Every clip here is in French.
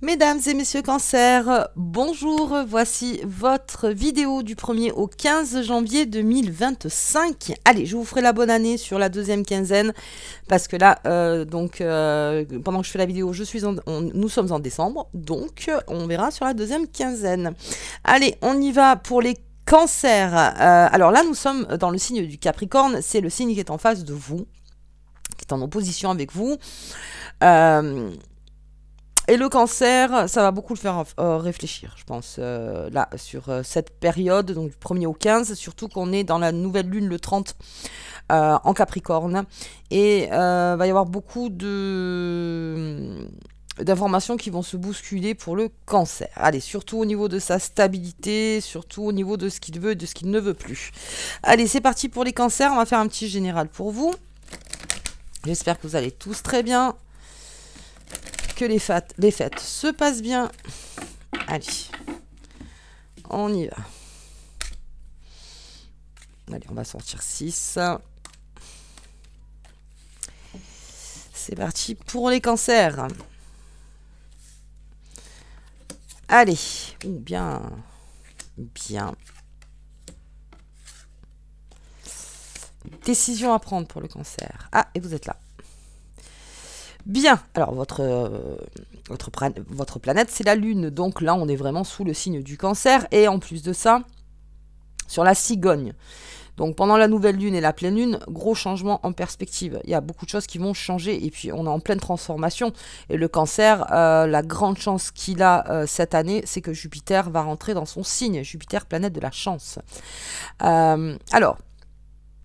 Mesdames et messieurs Cancer, bonjour, voici votre vidéo du 1er au 15 janvier 2025. Allez, je vous ferai la bonne année sur la deuxième quinzaine, parce que là, pendant que je fais la vidéo, nous sommes en décembre, donc on verra sur la deuxième quinzaine. Allez, on y va pour les cancers. Alors là, nous sommes dans le signe du Capricorne, c'est le signe qui est en face de vous, qui est en opposition avec vous. Et le cancer, ça va beaucoup le faire réfléchir, je pense, là, sur cette période, donc du 1er au 15, surtout qu'on est dans la nouvelle lune le 30 en Capricorne. Et va y avoir beaucoup d'informations qui vont se bousculer pour le cancer. Allez, surtout au niveau de sa stabilité, surtout au niveau de ce qu'il veut et de ce qu'il ne veut plus. Allez, c'est parti pour les cancers, on va faire un petit général pour vous. J'espère que vous allez tous très bien. Que les fêtes se passent bien. Allez, on y va. Allez, on va sortir 6. C'est parti pour les cancers. Allez, bien. Décision à prendre pour le cancer. Ah, et vous êtes là. Bien, alors votre planète c'est la Lune, donc là on est vraiment sous le signe du cancer, et en plus de ça, sur la cigogne. Donc pendant la nouvelle lune et la pleine lune, gros changement en perspective. Il y a beaucoup de choses qui vont changer, et puis on est en pleine transformation. Et le cancer, la grande chance qu'il a cette année, c'est que Jupiter va rentrer dans son signe. Jupiter, planète de la chance. Alors,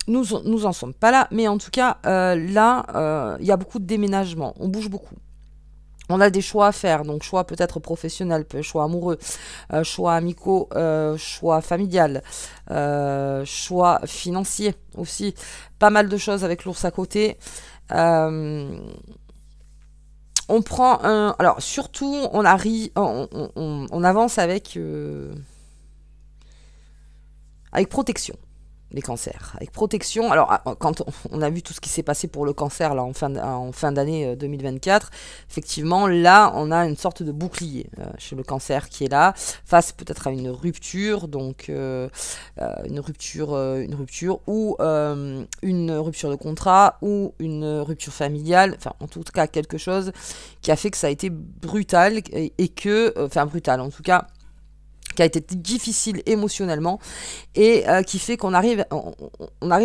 nous en sommes pas là, mais en tout cas, là, il y a beaucoup de déménagements, on bouge beaucoup. On a des choix à faire, donc choix peut-être professionnels, choix amoureux, choix amicaux, choix familial, choix financiers aussi. Pas mal de choses avec l'ours à côté. On prend un... Alors, surtout, on avance avec protection. Les cancers, avec protection. Alors, quand on a vu tout ce qui s'est passé pour le cancer là, en fin d'année 2024, effectivement, là, on a une sorte de bouclier chez le cancer qui est là, face peut-être à une rupture, donc une rupture ou une rupture de contrat ou une rupture familiale, enfin, en tout cas, quelque chose qui a fait que ça a été brutal et que, enfin, brutal en tout cas, qui a été difficile émotionnellement et qui fait qu'on arrive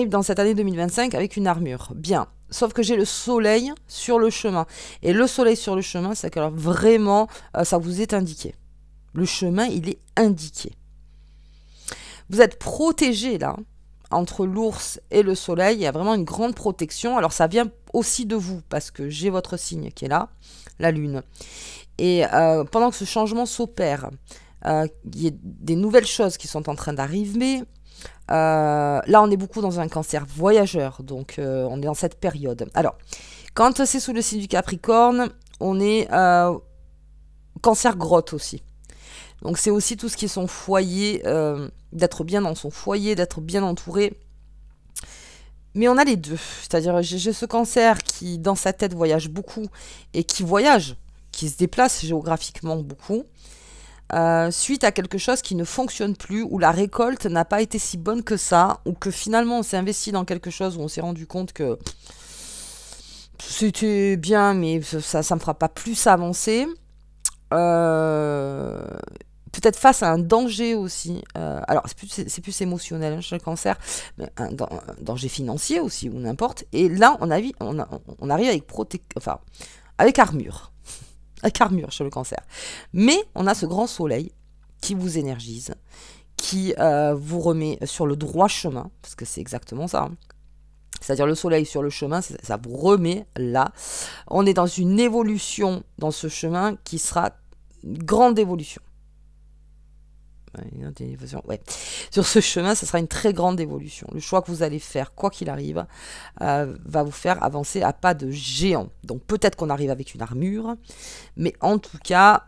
dans cette année 2025 avec une armure. Bien, sauf que j'ai le soleil sur le chemin. Et le soleil sur le chemin, c'est que alors vraiment, ça vous est indiqué. Le chemin, il est indiqué. Vous êtes protégé là, entre l'ours et le soleil. Il y a vraiment une grande protection. Alors ça vient aussi de vous, parce que j'ai votre signe qui est là, la lune. Et pendant que ce changement s'opère, il y a des nouvelles choses qui sont en train d'arriver. Là, on est beaucoup dans un cancer voyageur, donc on est dans cette période. Alors, quand c'est sous le signe du Capricorne, on est cancer grotte aussi. Donc, c'est aussi tout ce qui est son foyer, d'être bien dans son foyer, d'être bien entouré. Mais on a les deux. C'est-à-dire, j'ai ce cancer qui, dans sa tête, voyage beaucoup et qui voyage, qui se déplace géographiquement beaucoup. Suite à quelque chose qui ne fonctionne plus, où la récolte n'a pas été si bonne que ça, ou que finalement on s'est investi dans quelque chose où on s'est rendu compte que c'était bien, mais ça ne me fera pas plus avancer. Peut-être face à un danger aussi. Alors, c'est plus émotionnel hein, chez le cancer, mais un danger financier aussi, ou n'importe. Et là, on arrive avec armure. Avec armure chez le cancer. Mais on a ce grand soleil qui vous énergise, qui vous remet sur le droit chemin, parce que c'est exactement ça. Hein. C'est-à-dire le soleil sur le chemin, ça vous remet là. On est dans une évolution dans ce chemin qui sera une grande évolution. Ouais. Sur ce chemin, ça sera une très grande évolution. Le choix que vous allez faire, quoi qu'il arrive, va vous faire avancer à pas de géant. Donc peut-être qu'on arrive avec une armure, mais en tout cas,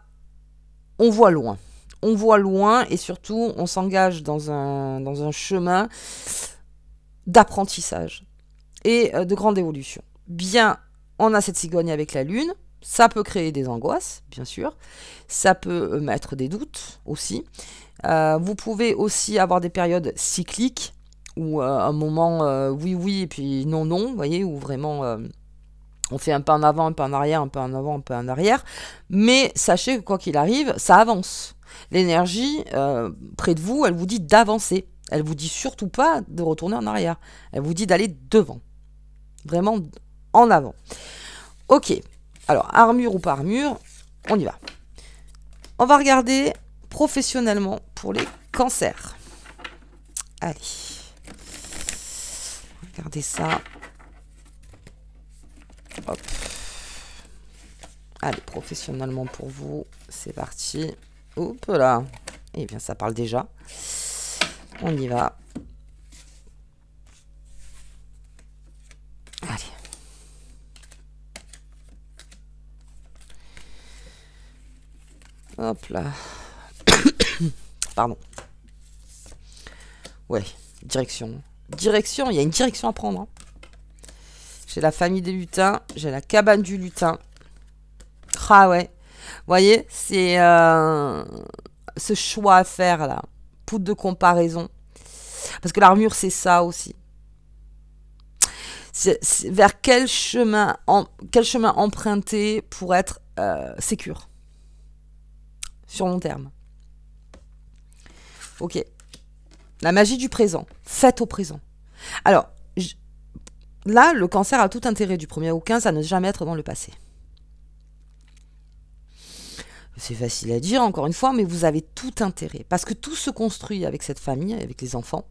on voit loin. On voit loin et surtout, on s'engage dans un chemin d'apprentissage et de grande évolution. Bien, on a cette cigogne avec la lune. Ça peut créer des angoisses, bien sûr. Ça peut mettre des doutes aussi. Vous pouvez aussi avoir des périodes cycliques où un moment oui, oui, et puis non, non, vous voyez, où vraiment on fait un pas en avant, un pas en arrière, un pas en avant, un pas en arrière. Mais sachez que quoi qu'il arrive, ça avance. L'énergie près de vous, elle vous dit d'avancer. Elle vous dit surtout pas de retourner en arrière. Elle vous dit d'aller devant. Vraiment en avant. Ok. Alors, armure ou pas armure, on y va. On va regarder professionnellement pour les cancers. Allez. Regardez ça. Hop. Allez, professionnellement pour vous, c'est parti. Hop là. Eh bien, ça parle déjà. On y va. Allez. Hop là. Pardon. Ouais, direction. Direction, il y a une direction à prendre. Hein. J'ai la famille des lutins, j'ai la cabane du lutin. Ah ouais. Vous voyez, c'est ce choix à faire là. Poudre de comparaison. Parce que l'armure, c'est ça aussi. C'est vers quel chemin emprunter pour être sécure. Sur long terme. Ok. La magie du présent. Faites au présent. Alors, là, le cancer a tout intérêt du 1er au 15 à ne jamais être dans le passé. C'est facile à dire, encore une fois, mais vous avez tout intérêt. Parce que tout se construit avec cette famille, avec les enfants.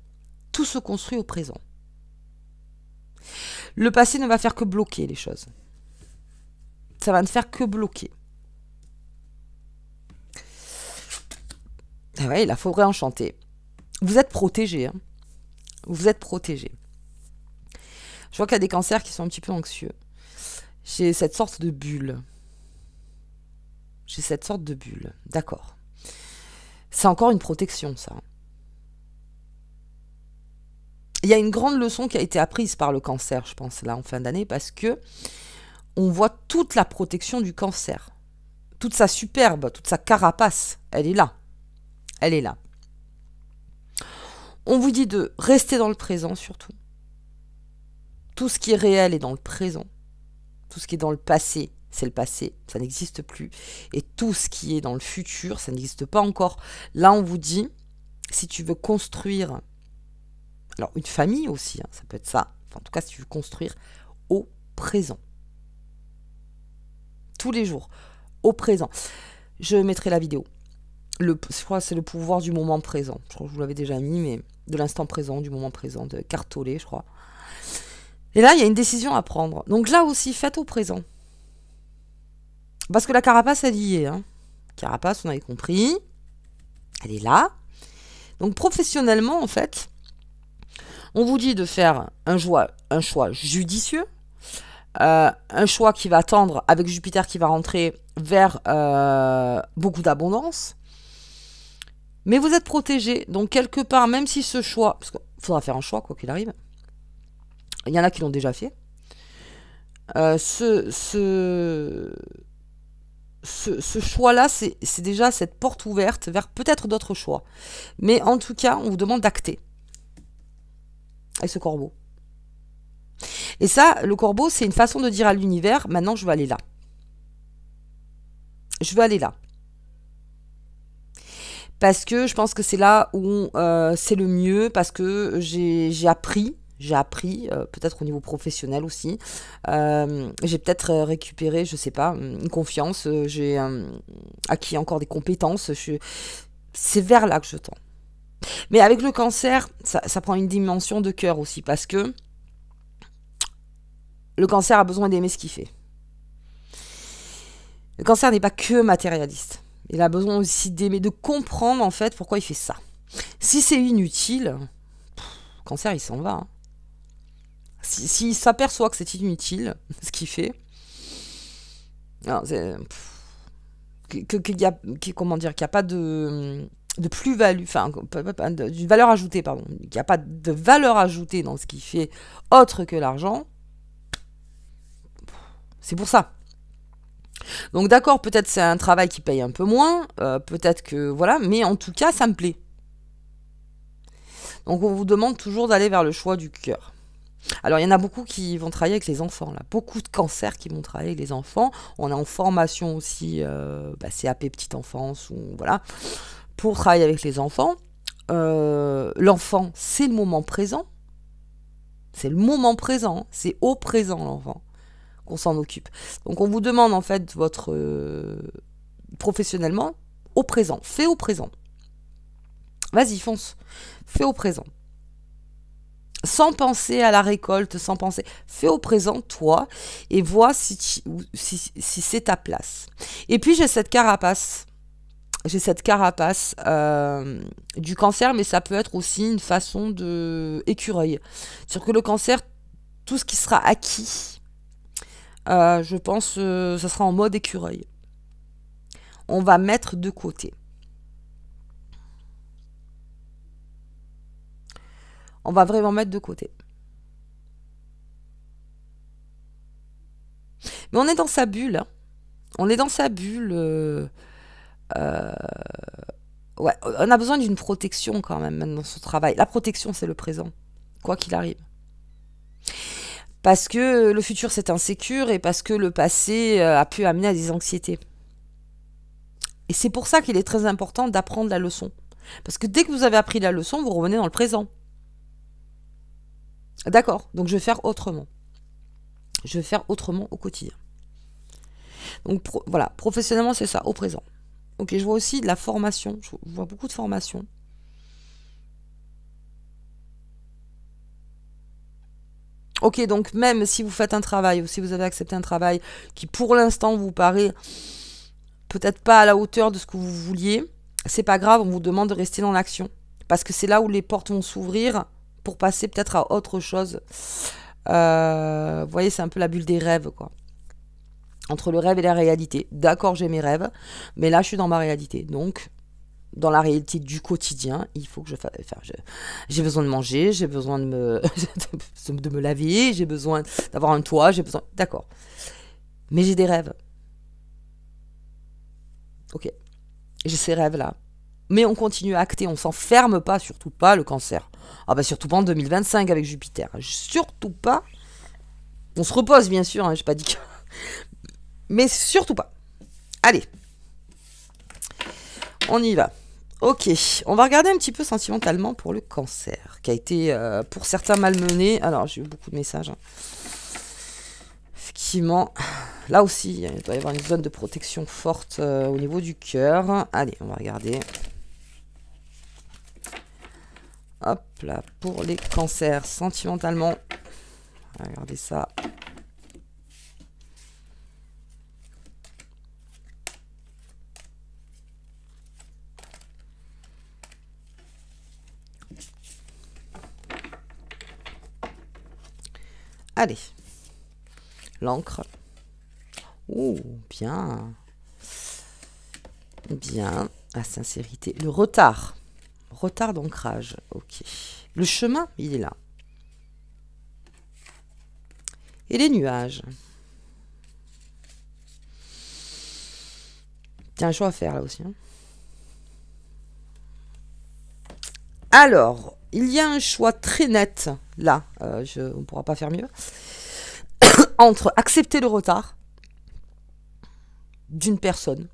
Tout se construit au présent. Le passé ne va faire que bloquer les choses. Ça va ne faire que bloquer. Ah ouais, la forêt enchantée. Vous êtes protégé. Hein. Vous êtes protégé. Je vois qu'il y a des cancers qui sont un petit peu anxieux. J'ai cette sorte de bulle. J'ai cette sorte de bulle. D'accord. C'est encore une protection, ça. Il y a une grande leçon qui a été apprise par le cancer, je pense, là, en fin d'année, parce que on voit toute la protection du cancer. Toute sa superbe, toute sa carapace, elle est là. Elle est là. On vous dit de rester dans le présent, surtout. Tout ce qui est réel est dans le présent. Tout ce qui est dans le passé, c'est le passé, ça n'existe plus. Et tout ce qui est dans le futur, ça n'existe pas encore. Là, on vous dit, si tu veux construire, alors une famille aussi, hein, ça peut être ça. Enfin, en tout cas, si tu veux construire au présent. Tous les jours, au présent. Je mettrai la vidéo. Je crois que c'est le pouvoir du moment présent. Je crois que je vous l'avais déjà mis, mais de l'instant présent, du moment présent, de Cartolé, je crois. Et là, il y a une décision à prendre. Donc là aussi, faites au présent. Parce que la carapace, elle y est. Hein. Carapace, on avait compris. Elle est là. Donc professionnellement, en fait, on vous dit de faire un choix judicieux. Un choix qui va tendre, avec Jupiter qui va rentrer vers beaucoup d'abondance. Mais vous êtes protégé. Donc quelque part, même si ce choix... Parce qu'il faudra faire un choix, quoi qu'il arrive. Il y en a qui l'ont déjà fait. Ce choix-là, c'est déjà cette porte ouverte vers peut-être d'autres choix. Mais en tout cas, on vous demande d'acter. Avec ce corbeau. Et ça, le corbeau, c'est une façon de dire à l'univers, maintenant je veux aller là. Je veux aller là. Parce que je pense que c'est là où c'est le mieux, parce que j'ai appris, peut-être au niveau professionnel aussi, j'ai peut-être récupéré, je sais pas, une confiance, j'ai acquis encore des compétences, c'est vers là que je tends. Mais avec le cancer, ça prend une dimension de cœur aussi, parce que le cancer a besoin d'aimer ce qu'il fait. Le cancer n'est pas que matérialiste. Il a besoin aussi d'aimer, de comprendre en fait pourquoi il fait ça. Si c'est inutile, le cancer il s'en va. Hein. S'il s'aperçoit que c'est inutile, ce qu'il fait, qu'il n'y a pas de plus-value, enfin, d'une valeur ajoutée, pardon, qu'il n'y a pas de valeur ajoutée dans ce qu'il fait autre que l'argent, c'est pour ça. Donc d'accord, peut-être c'est un travail qui paye un peu moins, peut-être que voilà, mais en tout cas, ça me plaît. Donc on vous demande toujours d'aller vers le choix du cœur. Alors il y en a beaucoup qui vont travailler avec les enfants, là. Beaucoup de cancers qui vont travailler avec les enfants. On est en formation aussi, CAP petite enfance, ou voilà, pour travailler avec les enfants. L'enfant, c'est le moment présent. C'est le moment présent, c'est au présent l'enfant qu'on s'en occupe. Donc on vous demande en fait votre professionnellement au présent, fais au présent. Vas-y, fonce, fais au présent. Sans penser à la récolte, sans penser, fais au présent toi et vois si c'est ta place. Et puis j'ai cette carapace. J'ai cette carapace du cancer, mais ça peut être aussi une façon de écureuil. Sur que le cancer, tout ce qui sera acquis, je pense, ça sera en mode écureuil. On va mettre de côté. On va vraiment mettre de côté. Mais on est dans sa bulle. Hein. On est dans sa bulle. Ouais, on a besoin d'une protection quand même dans son travail. La protection, c'est le présent, quoi qu'il arrive. Parce que le futur, c'est insécure et parce que le passé a pu amener à des anxiétés. Et c'est pour ça qu'il est très important d'apprendre la leçon. Parce que dès que vous avez appris la leçon, vous revenez dans le présent. D'accord, donc je vais faire autrement. Je vais faire autrement au quotidien. Donc voilà, professionnellement, c'est ça, au présent. Ok, je vois aussi de la formation. Je vois beaucoup de formation. Ok, donc même si vous faites un travail ou si vous avez accepté un travail qui pour l'instant vous paraît peut-être pas à la hauteur de ce que vous vouliez, c'est pas grave, on vous demande de rester dans l'action. Parce que c'est là où les portes vont s'ouvrir pour passer peut-être à autre chose. Vous voyez, c'est un peu la bulle des rêves, quoi. Entre le rêve et la réalité. D'accord, j'ai mes rêves, mais là, je suis dans ma réalité. Donc, dans la réalité du quotidien, il faut que je fasse... Enfin, j'ai besoin de manger, j'ai besoin de me laver, j'ai besoin d'avoir un toit, j'ai besoin... D'accord. Mais j'ai des rêves. Ok. J'ai ces rêves-là. Mais on continue à acter, on s'enferme pas, surtout pas le cancer. Ah bah surtout pas en 2025 avec Jupiter. Surtout pas. On se repose bien sûr, hein, j'ai pas dit que... Mais surtout pas. Allez. On y va. Ok, on va regarder un petit peu sentimentalement pour le cancer, qui a été pour certains malmené. Alors j'ai eu beaucoup de messages. Hein. Effectivement, là aussi, il doit y avoir une zone de protection forte au niveau du cœur. Allez, on va regarder. Hop là, pour les cancers sentimentalement. Regardez ça. Allez. L'encre. Oh, bien. Bien. La sincérité. Le retard. Retard d'ancrage. Ok. Le chemin, il est là. Et les nuages. Il y a un choix à faire là aussi. Hein. Alors, il y a un choix très net là. On ne pourra pas faire mieux. Entre accepter le retard d'une personne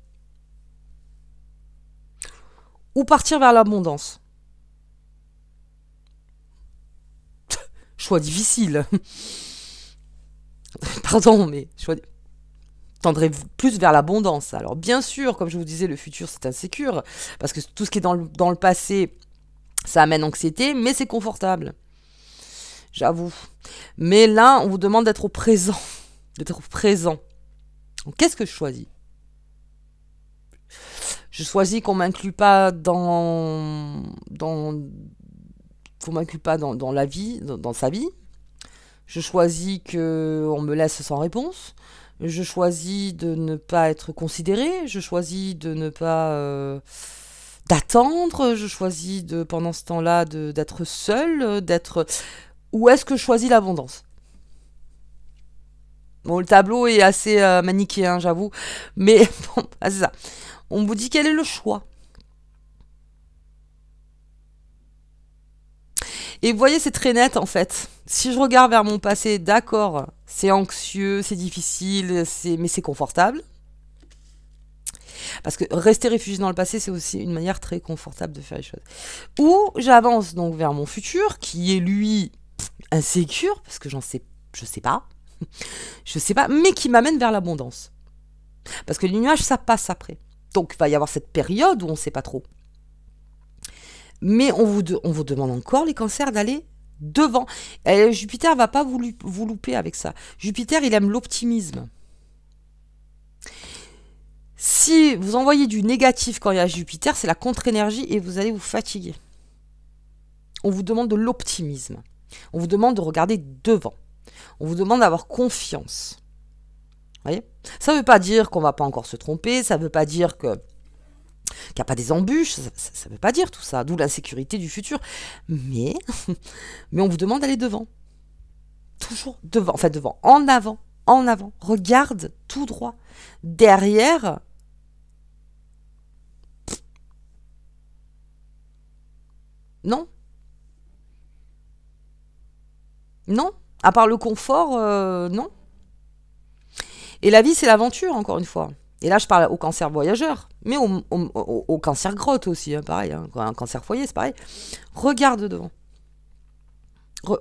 ou partir vers l'abondance. Choix difficile. Pardon, mais choix... tendrais plus vers l'abondance. Alors bien sûr, comme je vous disais, le futur c'est insécure, parce que tout ce qui est dans le passé, ça amène anxiété, mais c'est confortable. J'avoue. Mais là, on vous demande d'être au présent. D'être présent. Qu'est-ce que je choisis? Je choisis qu'on m'inclue pas qu'on m'inclue pas dans la vie, dans sa vie. Je choisis qu'on me laisse sans réponse. Je choisis de ne pas être considéré. Je choisis de ne pas d'attendre. Je choisis pendant ce temps-là d'être seul, d'être... Ou est-ce que je choisis l'abondance? Bon, le tableau est assez manichéen, j'avoue. Mais bon, c'est ça. On vous dit quel est le choix. Et vous voyez, c'est très net en fait. Si je regarde vers mon passé, d'accord, c'est anxieux, c'est difficile, mais c'est confortable. Parce que rester réfugié dans le passé, c'est aussi une manière très confortable de faire les choses. Ou j'avance donc vers mon futur, qui est lui insécure, parce que je sais pas, mais qui m'amène vers l'abondance. Parce que les nuages, ça passe après. Donc il va y avoir cette période où on ne sait pas trop. Mais on vous demande encore, les cancers, d'aller devant. Et Jupiter va pas vous louper avec ça. Jupiter, il aime l'optimisme. Si vous envoyez du négatif quand il y a Jupiter, c'est la contre-énergie et vous allez vous fatiguer. On vous demande de l'optimisme. On vous demande de regarder devant. On vous demande d'avoir confiance. Vous voyez ? Ça ne veut pas dire qu'on ne va pas encore se tromper, ça ne veut pas dire qu'il n'y a pas des embûches, ça ne veut pas dire tout ça, d'où l'insécurité du futur. Mais on vous demande d'aller devant. Toujours devant, enfin devant, en avant. Regarde tout droit. Derrière, non. Non. À part le confort, non. Et la vie, c'est l'aventure, encore une fois. Et là, je parle au cancer voyageur, mais au cancer grotte aussi, hein, pareil. Hein, un cancer foyer, c'est pareil. Regarde devant.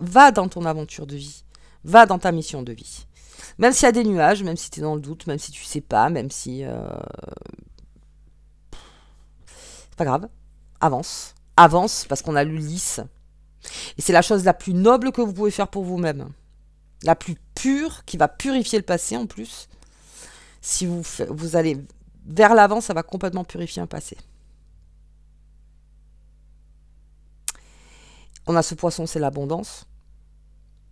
Va dans ton aventure de vie. Va dans ta mission de vie. Même s'il y a des nuages, même si tu es dans le doute, même si tu sais pas, même si... c'est pas grave. Avance. Avance, parce qu'on a l'Ulysse. Et c'est la chose la plus noble que vous pouvez faire pour vous-même. La plus pure, qui va purifier le passé en plus. Si vous allez vers l'avant, ça va complètement purifier un passé. On a ce poisson, c'est l'abondance.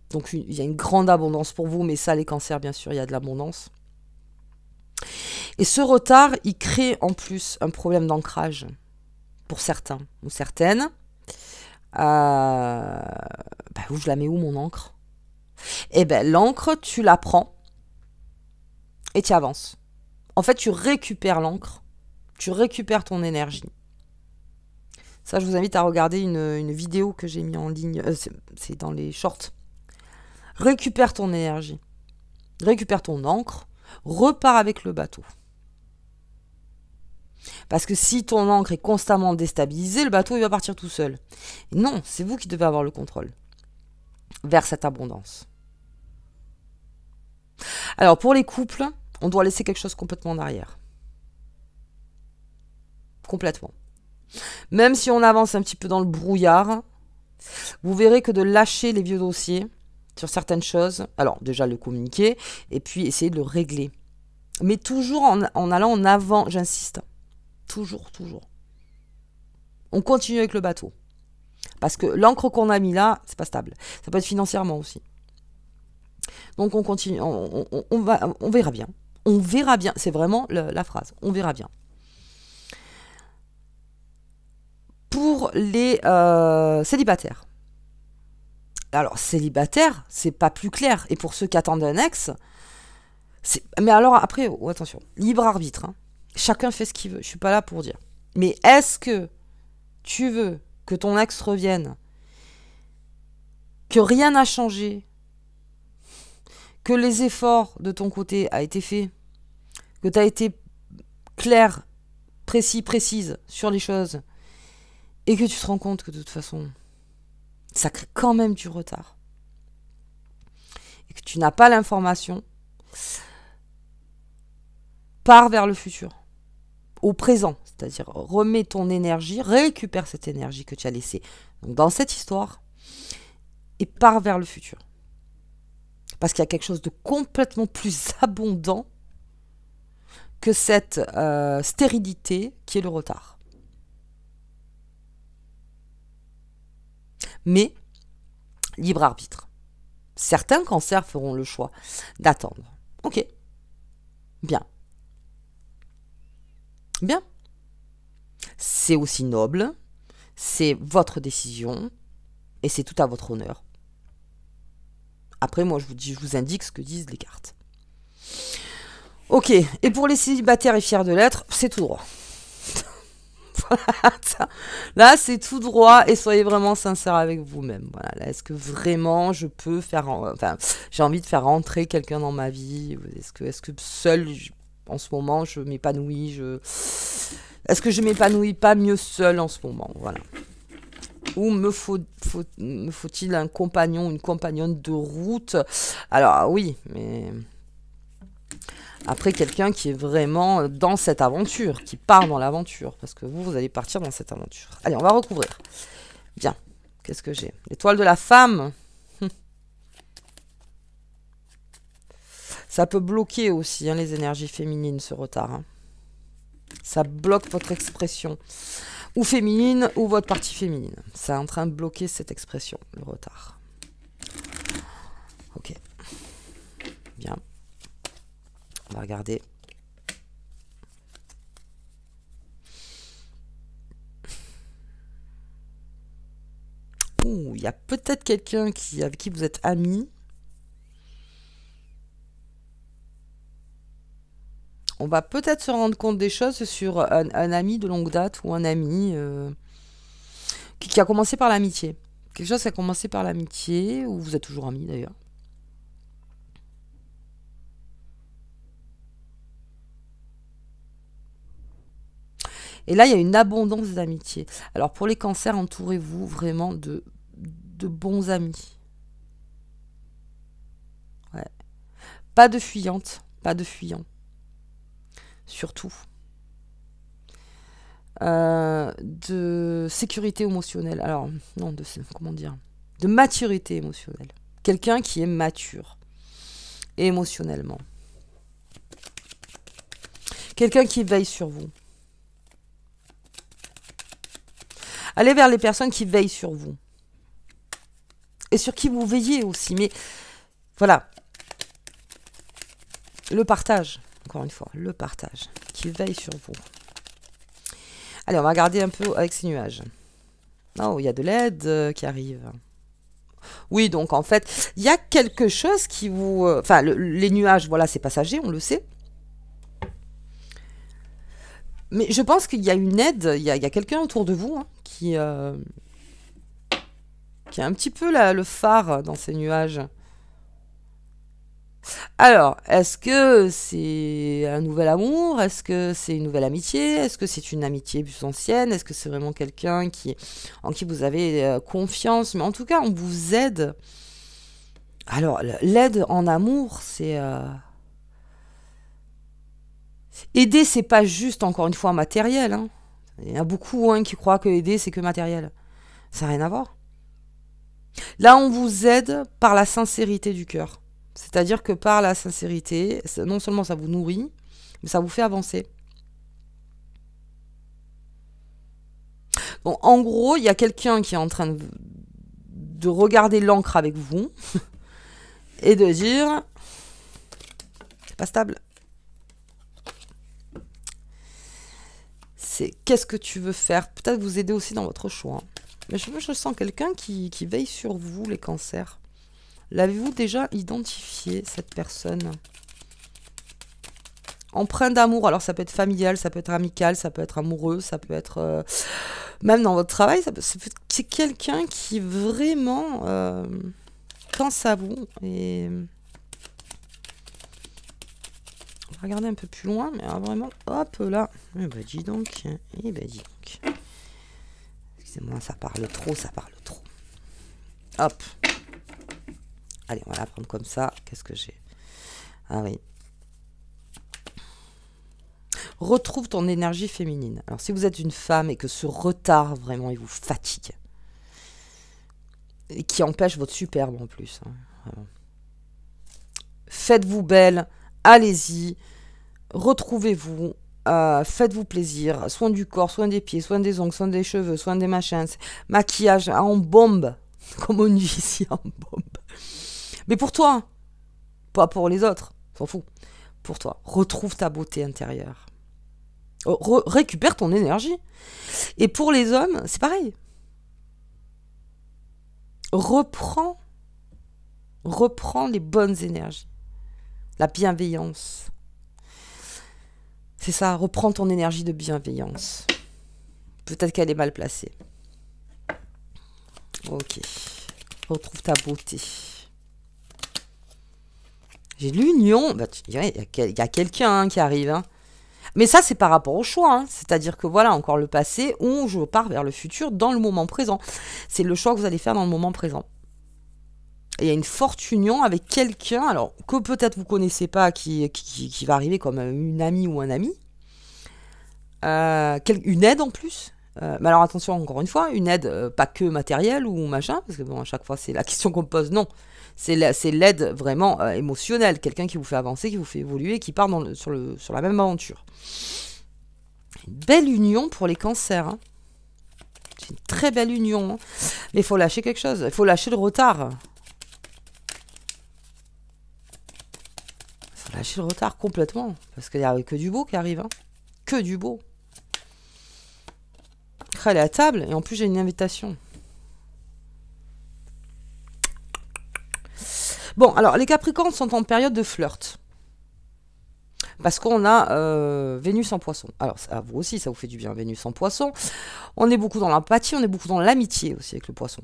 Donc il y a une grande abondance pour vous, mais ça, les cancers, bien sûr, il y a de l'abondance. Et ce retard, il crée en plus un problème d'ancrage pour certains ou certaines. Où je la mets où, mon encre? Eh bien, l'encre, tu la prends et tu avances. En fait, tu récupères l'encre, tu récupères ton énergie. Ça, je vous invite à regarder une vidéo que j'ai mis en ligne, c'est dans les shorts. Récupère ton énergie, récupère ton encre, repars avec le bateau. Parce que si ton encre est constamment déstabilisée, le bateau il va partir tout seul. Et non, c'est vous qui devez avoir le contrôle vers cette abondance. Alors pour les couples, on doit laisser quelque chose complètement en arrière. Complètement. Même si on avance un petit peu dans le brouillard, vous verrez que de lâcher les vieux dossiers sur certaines choses, alors déjà le communiquer, et puis essayer de le régler. Mais toujours en allant en avant, j'insiste. Toujours. On continue avec le bateau. Parce que l'encre qu'on a mis là, c'est pas stable. Ça peut être financièrement aussi. Donc on continue, on verra bien. On verra bien, c'est vraiment la phrase. On verra bien. Pour les célibataires. Alors, célibataire, c'est pas plus clair. Et pour ceux qui attendent un ex, mais alors après, oh, attention, libre arbitre. Hein. Chacun fait ce qu'il veut. Je suis pas là pour dire. Mais est-ce que tu veux que ton ex revienne, que rien n'a changé, que les efforts de ton côté a été fait, que tu as été clair, précise sur les choses, et que tu te rends compte que de toute façon, ça crée quand même du retard, et que tu n'as pas l'information, pars vers le futur, au présent, c'est-à-dire remets ton énergie, récupère cette énergie que tu as laissée donc dans cette histoire, et pars vers le futur. Parce qu'il y a quelque chose de complètement plus abondant que cette stérilité qui est le retard. Mais, libre arbitre. Certains cancers feront le choix d'attendre. Ok. Bien. Bien. C'est aussi noble. C'est votre décision. Et c'est tout à votre honneur. Après, moi, je vous indique ce que disent les cartes. Ok, et pour les célibataires et fiers de l'être, c'est tout droit. Là, c'est tout droit et soyez vraiment sincère avec vous-même. Voilà, là, est-ce que vraiment je peux faire, enfin, j'ai envie de faire rentrer quelqu'un dans ma vie? Est-ce que seul, en ce moment, je m'épanouis? Est-ce que je m'épanouis pas mieux seul en ce moment? Voilà. Ou me faut-il un compagnon, une compagnonne de route? Alors oui, mais après, quelqu'un qui est vraiment dans cette aventure, qui part dans l'aventure, parce que vous allez partir dans cette aventure. Allez, on va recouvrir. Bien, qu'est-ce que j'ai? L'étoile de la femme. Ça peut bloquer aussi, hein, les énergies féminines, ce retard. Hein. Ça bloque votre expression. Ou féminine, ou votre partie féminine. C'est en train de bloquer cette expression, le retard. Ok. Bien. On va regarder. Ouh, il y a peut-être quelqu'un avec qui vous êtes amis. On va peut-être se rendre compte des choses sur un ami de longue date ou un ami qui a commencé par l'amitié. Quelque chose qui a commencé par l'amitié, ou vous êtes toujours amis d'ailleurs. Et là, il y a une abondance d'amitié. Alors pour les cancers, entourez-vous vraiment de bons amis. Ouais. Pas de fuyantes, pas de fuyants. Surtout. De sécurité émotionnelle. Alors, non, comment dire? De maturité émotionnelle. Quelqu'un qui est mature émotionnellement. Quelqu'un qui veille sur vous. Allez vers les personnes qui veillent sur vous. Et sur qui vous veillez aussi. Mais voilà. Le partage. Encore une fois, le partage. Qui veille sur vous. Allez, on va regarder un peu avec ces nuages. Oh, il y a de l'aide qui arrive. Oui, donc en fait, il y a quelque chose qui vous... Enfin, les nuages, voilà, c'est passager, on le sait. Mais je pense qu'il y a une aide, il y a quelqu'un autour de vous hein, qui a un petit peu le phare dans ces nuages. Alors, est-ce que c'est un nouvel amour? Est-ce que c'est une nouvelle amitié? Est-ce que c'est une amitié plus ancienne? Est-ce que c'est vraiment quelqu'un en qui vous avez confiance? Mais en tout cas, on vous aide. Alors, l'aide en amour, c'est... Aider, c'est pas juste, encore une fois, matériel. Hein. Il y en a beaucoup hein, qui croient que aider, c'est que matériel. Ça n'a rien à voir. Là, on vous aide par la sincérité du cœur. C'est-à-dire que par la sincérité, non seulement ça vous nourrit, mais ça vous fait avancer. Donc, en gros, il y a quelqu'un qui est en train de regarder l'encre avec vous et de dire c'est pas stable. C'est qu'est-ce que tu veux faire? Peut-être vous aider aussi dans votre choix. Mais je sens quelqu'un qui veille sur vous, les cancers. L'avez-vous déjà identifié, cette personne? Empreint d'amour, alors ça peut être familial, ça peut être amical, ça peut être amoureux, ça peut être... même dans votre travail, c'est quelqu'un qui vraiment pense à vous. Et... on va regarder un peu plus loin, mais vraiment, hop là. Eh ben dis donc, eh ben dis donc. Excusez-moi, ça parle trop, ça parle trop. Hop. Allez, on va la prendre comme ça. Qu'est-ce que j'ai? Ah oui. Retrouve ton énergie féminine. Alors, si vous êtes une femme et que ce retard, vraiment, il vous fatigue, et qui empêche votre superbe en plus, hein, faites-vous belle, allez-y, retrouvez-vous, faites-vous plaisir, soin du corps, soin des pieds, soin des ongles, soin des cheveux, soin des machins, maquillage en bombe, comme on dit ici, en bombe. Mais pour toi, pas pour les autres, s'en fout. Pour toi, retrouve ta beauté intérieure. Récupère ton énergie. Et pour les hommes, c'est pareil. Reprends les bonnes énergies. La bienveillance. C'est ça, reprends ton énergie de bienveillance. Peut-être qu'elle est mal placée. Ok. Retrouve ta beauté. J'ai l'union. Bah, il y a quelqu'un qui arrive. Hein. Mais ça, c'est par rapport au choix. Hein. C'est-à-dire que voilà, encore le passé, ou je pars vers le futur dans le moment présent. C'est le choix que vous allez faire dans le moment présent. Et il y a une forte union avec quelqu'un, alors que peut-être vous ne connaissez pas, qui va arriver comme une amie ou un ami. Une aide en plus. Mais alors attention, encore une fois, une aide pas que matérielle ou machin, parce que bon, à chaque fois c'est la question qu'on me pose, non. C'est l'aide vraiment émotionnelle, quelqu'un qui vous fait avancer, qui vous fait évoluer, qui part sur la même aventure. Une belle union pour les cancers. Hein. C'est une très belle union. Hein. Mais il faut lâcher quelque chose, il faut lâcher le retard. Il faut lâcher le retard complètement, parce qu'il n'y a que du beau qui arrive. Hein. Que du beau. Elle est à table et en plus j'ai une invitation. Bon, alors les Capricornes sont en période de flirt. Parce qu'on a Vénus en Poisson. Alors à vous aussi, ça vous fait du bien, Vénus en Poisson. On est beaucoup dans l'empathie, on est beaucoup dans l'amitié aussi avec le Poisson.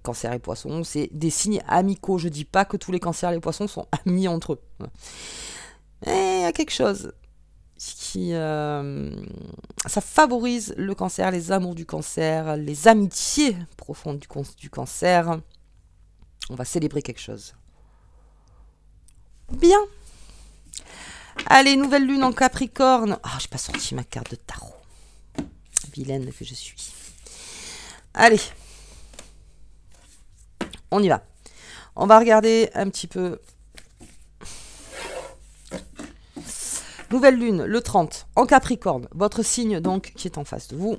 Cancer et Poisson, c'est des signes amicaux. Je dis pas que tous les cancers et les Poissons sont amis entre eux. Et il y a quelque chose qui ça favorise le cancer, les amours du cancer, les amitiés profondes du cancer. On va célébrer quelque chose. Bien. Allez, nouvelle lune en Capricorne. Ah, j'ai pas sorti ma carte de tarot. Vilaine que je suis. Allez. On y va. On va regarder un petit peu. Nouvelle lune, le 30, en Capricorne. Votre signe, donc, qui est en face de vous.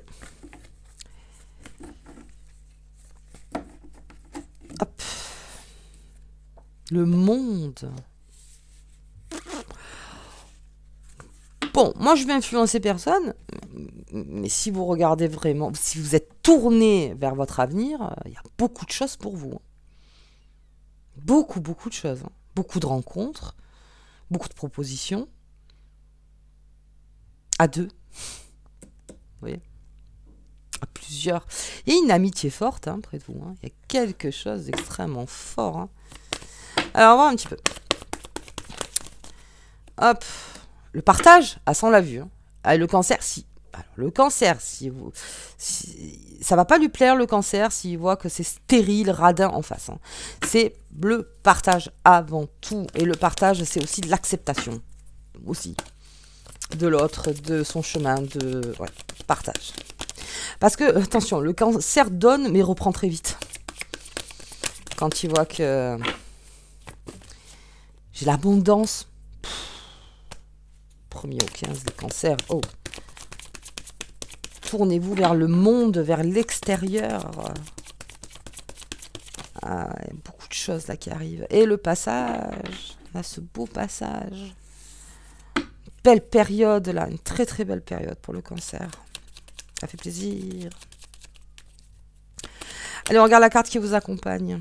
Hop. Le monde. Bon, moi, je vais influencer personne. Mais si vous regardez vraiment, si vous êtes tourné vers votre avenir, il y a beaucoup de choses pour vous. Beaucoup, beaucoup de choses. Beaucoup de rencontres. Beaucoup de propositions. À deux. Vous voyez? À plusieurs. Il y a une amitié forte hein, près de vous. Hein. Il y a quelque chose d'extrêmement fort. Hein. Alors, on va voir un petit peu. Hop. Le partage, ça on l'a vu. Hein. Ah, le cancer, si. Alors, le cancer, ça va pas lui plaire le cancer s'il voit que c'est stérile, radin en face. Hein. C'est le partage avant tout. Et le partage, c'est aussi de l'acceptation. Aussi. De l'autre, de son chemin, partage. Parce que, attention, le cancer donne, mais reprend très vite. Quand il voit que j'ai l'abondance. 1er au 15, le cancer. Oh. Tournez-vous vers le monde, vers l'extérieur. Ah, il y a beaucoup de choses là qui arrivent. Et le passage. On a ce beau passage. Belle période là, une très très belle période pour le cancer. Ça fait plaisir. Allez, on regarde la carte qui vous accompagne.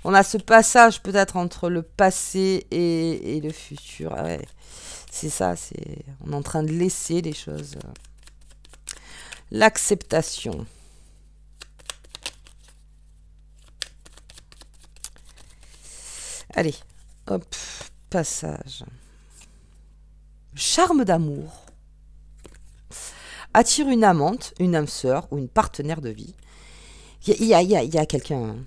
On a ce passage peut-être entre le passé et le futur. Ah ouais, c'est ça, on est en train de laisser les choses. L'acceptation. Allez, hop, passage. Charme d'amour. Attire une amante, une âme sœur ou une partenaire de vie. Il y a quelqu'un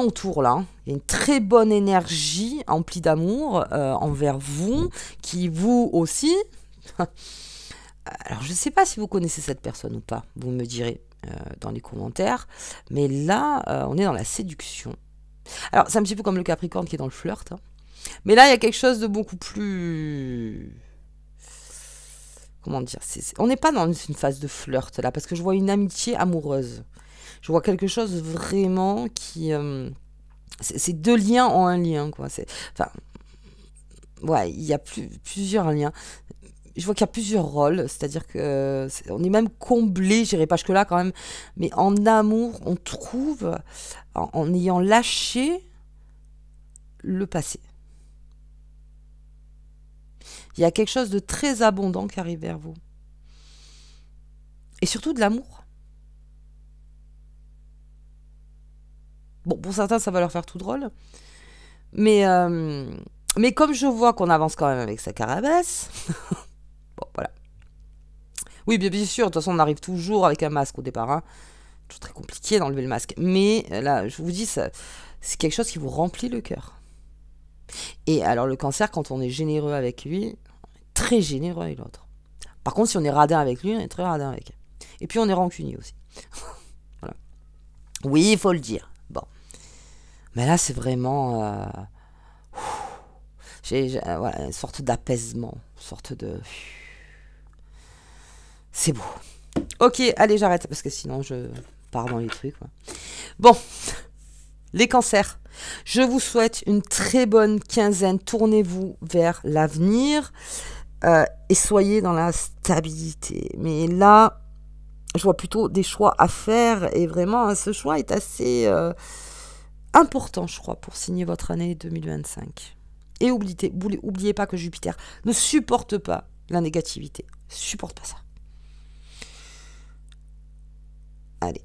autour là. Il y a une très bonne énergie emplie d'amour envers vous, qui vous aussi. Alors je ne sais pas si vous connaissez cette personne ou pas. Vous me direz dans les commentaires. Mais là, on est dans la séduction. Alors c'est un petit peu comme le Capricorne qui est dans le flirt. Hein. Mais là, il y a quelque chose de beaucoup plus... Comment dire, on n'est pas dans une phase de flirt là, parce que je vois une amitié amoureuse. Je vois quelque chose vraiment qui... ces deux liens ont un lien, quoi. Enfin, ouais, il y a plusieurs liens. Je vois qu'il y a plusieurs rôles, c'est-à-dire que on est même comblé, j'irai pas jusque-là quand même, mais en amour, on trouve, en ayant lâché le passé. Il y a quelque chose de très abondant qui arrive vers vous. Et surtout de l'amour. Bon, pour certains, ça va leur faire tout drôle. Mais comme je vois qu'on avance quand même avec sa carapace, bon, voilà. Oui, bien sûr, de toute façon, on arrive toujours avec un masque au départ. Hein. Toujours très compliqué d'enlever le masque. Mais là, je vous dis, c'est quelque chose qui vous remplit le cœur. Et alors, le cancer, quand on est généreux avec lui, on est très généreux avec l'autre. Par contre, si on est radin avec lui, on est très radin avec elle. Et puis, on est rancunier aussi. Voilà. Oui, il faut le dire. Bon. Mais là, c'est vraiment... voilà, une sorte d'apaisement. Une sorte de... C'est beau. Ok, allez, j'arrête, parce que sinon, je pars dans les trucs. Quoi. Bon, les cancers. Je vous souhaite une très bonne quinzaine. Tournez-vous vers l'avenir et soyez dans la stabilité. Mais là, je vois plutôt des choix à faire et vraiment, ce choix est assez important, je crois, pour signer votre année 2025. Et oubliez pas que Jupiter ne supporte pas la négativité. Supporte pas ça. Allez.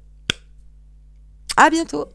À bientôt.